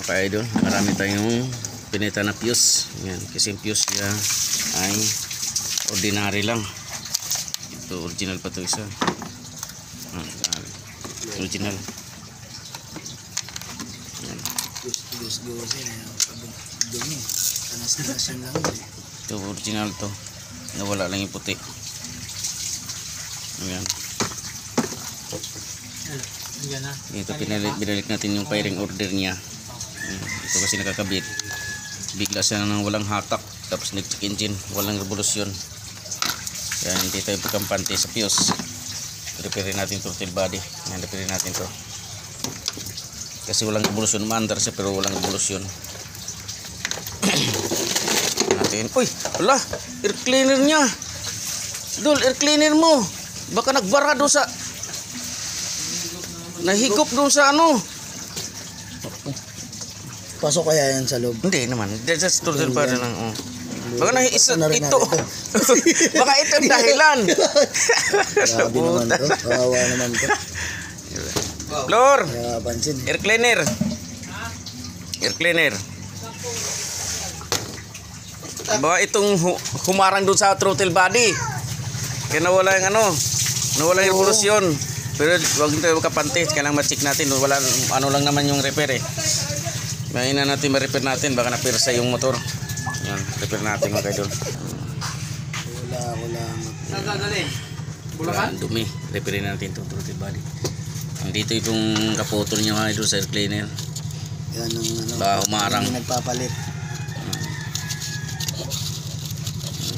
ka-idol, marami tayong pinita na fuse. Yan, kasi yung fuse niya ay ordinary lang. Ito original pa to isa. Original. Yan. Ito original to. Nawala lang yung puti. Ayan. Dito binalik natin yung firing order niya. Ito kasi nakakabit. Bigla siya nang walang hatak. Tapos nag-check engine. Walang revolusyon. Kaya hindi tayo pagkampante sa fuse. Repair natin throttle body. Yan, repair natin to. Kasi walang revolusyon. Maandar siya pero walang revolusyon. Natin. Uy! Wala! Air cleaner niya! Dol, air cleaner mo! Baka nagbara doon sa... Nahigop doon sa ano. Pasok kaya yan sa loob? Hindi naman. Just throttle body lang. Oh. Baka na isa ito. Baka ito ang dahilan. Grabe naman to. Kawawa naman to. Floor. Pansin. Air cleaner. Air cleaner. Baka itong humarang doon sa throttle body. Kaya nawala yung ano. Nawala yung revolusyon. Pero wag tayo magkapante. Kailangan ma-check natin. Wala, ano lang naman yung repair eh. Mahina natin ma-repair natin. Baka napirsa yung motor. Yan, repair natin mga kaidol. Wala. Bulakan? Dumi. Repairin natin itong throttle body. Dito yung kaputol niya mga idol sa air cleaner. Yan ang ano. Baka humarang. Hindi nagpapalit.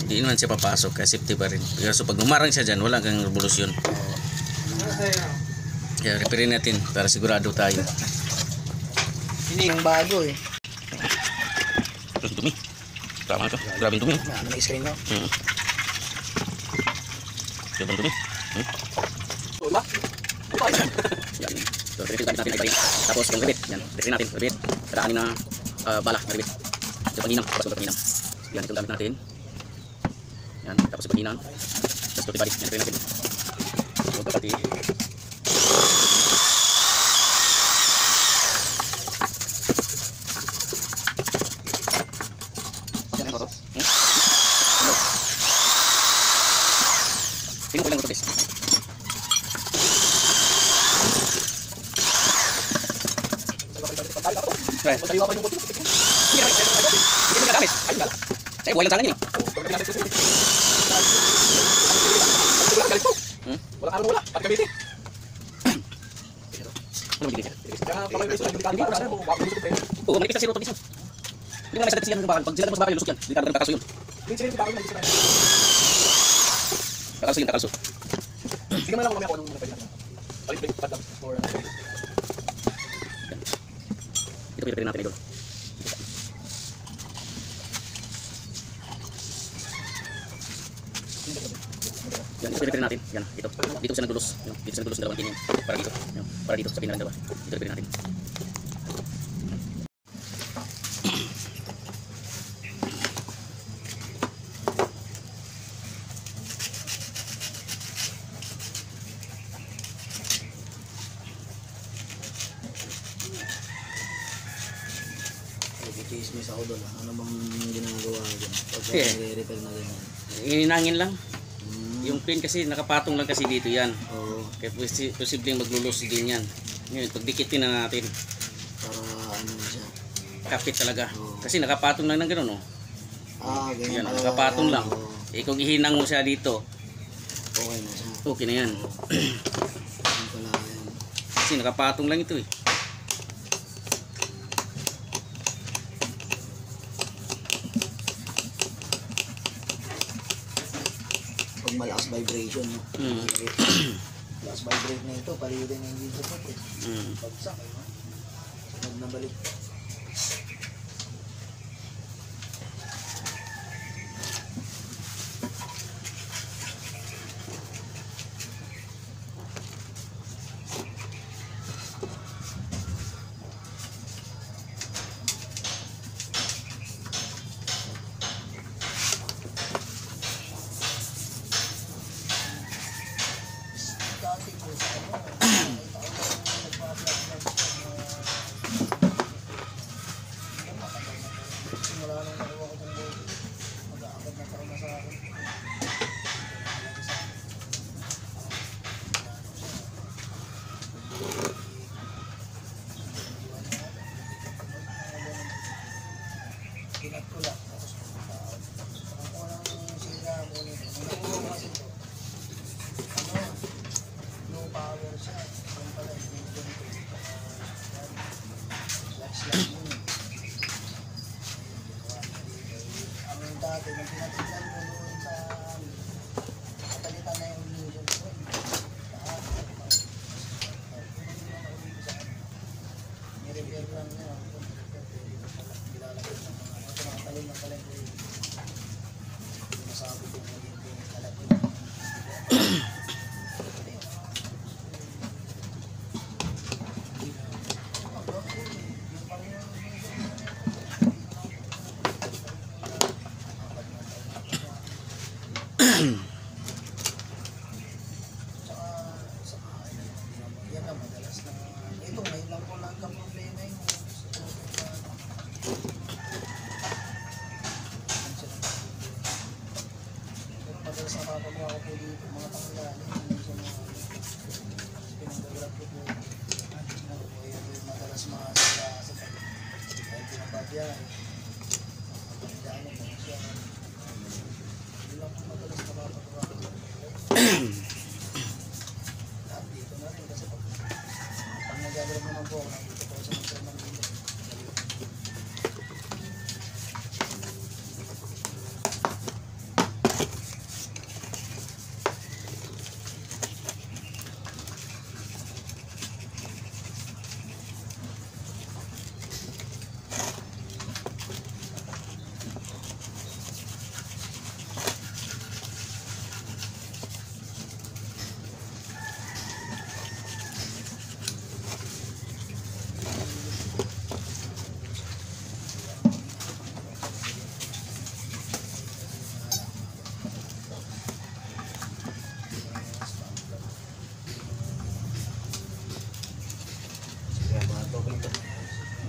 Hindi naman siya papasok. Kaya safety pa rin. So pag humarang siya dyan, wala kang revolusyon. Kaya repairin natin para sigurado tayo. Hindi yung bago eh. Terus dumi. Tama ito. Grabe dumi. Ano na screen ko? Grabe dumi. Wala. Yan. So repairin natin ay tapos yung ribit. Yan. Repairin natin. Ribit. Kadaan na bala na ribit. Ito panginang. Tapos ito panginang. Yan. Ito gamit natin. Yan. Tapos ito panginang. Tapos ito tibalik. Yan. Repairin natin. Ito pati. Tingnan ko lang ito guys. Right. Hindi na gamit. Ayun lang. Saya buhay lang sana niya. Wala araw wala. Pati gamitin. Ano magiging? Oo, manipis kasi roto dito. Hindi mo na sa siya ng bakal. Pag sila mas bakal lusok yan. Hindi ka kakaso yun. Kakalso. Sige mo lang kung ano muna pwede natin. Balik padlang for ito pilipirin natin idol. Yan, ito pilipirin natin. Yan, ito. Dito siya nagdulos. Dito siya nagdulos ng dalawang pinin. Para dito. Yan, para dito sa pinin ng dalawa. Ito pilipirin natin. Chismis ako doon. Ano bang ginagawa dyan? Pag nare-repair na ganyan. Ininangin lang. Yung pin kasi nakapatong lang kasi dito yan. Oo. Kaya posibleng maglulos din yan. Ngayon, pagdikitin na natin. Para ano na siya. Kapit talaga. Oo. Kasi nakapatong lang ng gano'n, no? Ganyan. Yan, nakapatong lang. Eh, kung ihinang mo siya dito, okay na siya. okay na yan. Yan pala yan. Kasi nakapatong lang ito eh. Pag malakas vibration, no? Malakas vibrate na ito, palitin na yung video pot eh. Pagsak eh, no? Sunod na balik. Kinat ko lang. Tapos kung walang sira mo nito. Nung kasi ito. Low power siya. Ang pala yung ganito. Slash mo. Ang dati nang pinatignan mo doon sa kapalitan na yung ignition ko. Nirepair lang niya. Nilalagay ng mga talim ng pala yung masabi ko yung kalapin. Yan ang madalas na ito ngayon lang po lang ang problema yung pero madalas napapagawa ko po dito mga tanggalin sa mga pinagagrap ko po yung madalas makasala sa kahit pinababyahe pagdaanan mo siya yun lang po madalas napapagawa ko lahat dito na rin kasi pag nagagrap naman po ako nandito po sa mga Manila.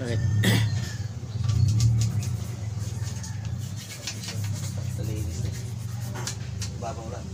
Alright. Babaw lang.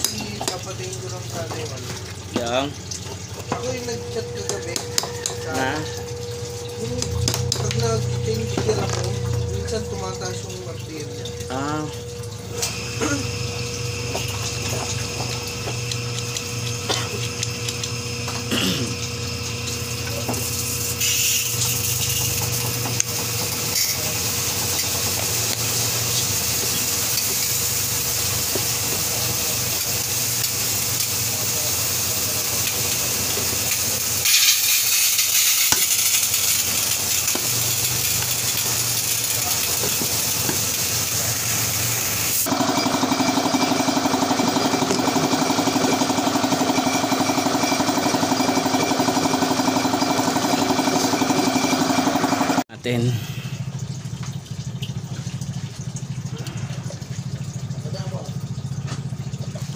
Si kapatid ko lang sa Taiwan. Yang Ako yung nag-chat kagabi. na Yung pag nag-change gear ako, minsan tumataas yung martir niya. ah natin.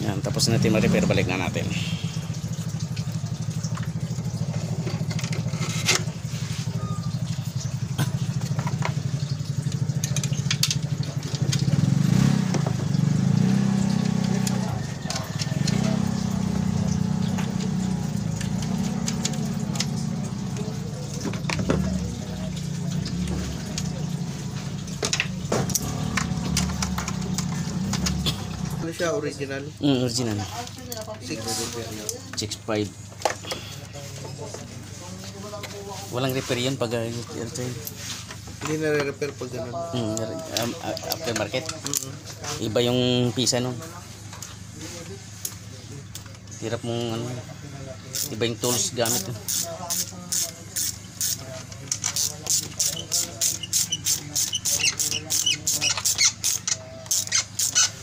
Yan, tapos natin ma-repair, balik na natin. Ano siya, original? Original. 6.5. Walang repair yun pag Hindi na-repair pag ganun. aftermarket. Iba yung pisa nun. Hirap mong ano, iba yung tools gamit.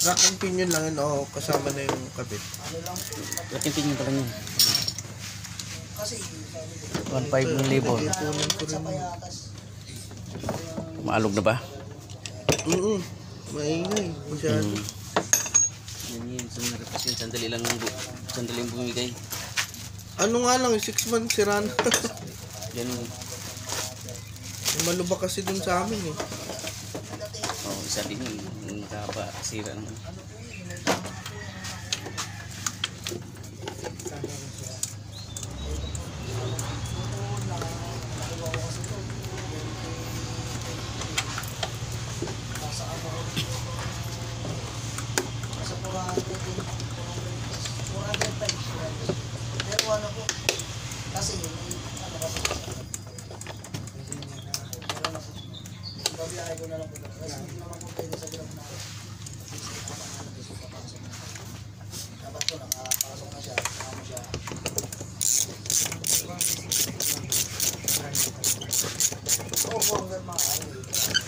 Rack and pinion lang yun, o kasama na yung kabit. Rakintin nyo pala yun. 1,500,000. Ipunin ko rin. Maalog na ba? Maingay. Masyado. Yan. So na-request yun. Sandali lang bumigay. Ano nga lang, 6 months sira na. Yan. Malubak kasi dun sa amin eh. Oh, isa din yun. Nakapasira naman. Pero ano po, kasi ano kasi babiyahe ko na lang po kasi hindi naman po pwede sa grab na dapat po nakapasok na siya, nakama siya. Oo po, hanggang mga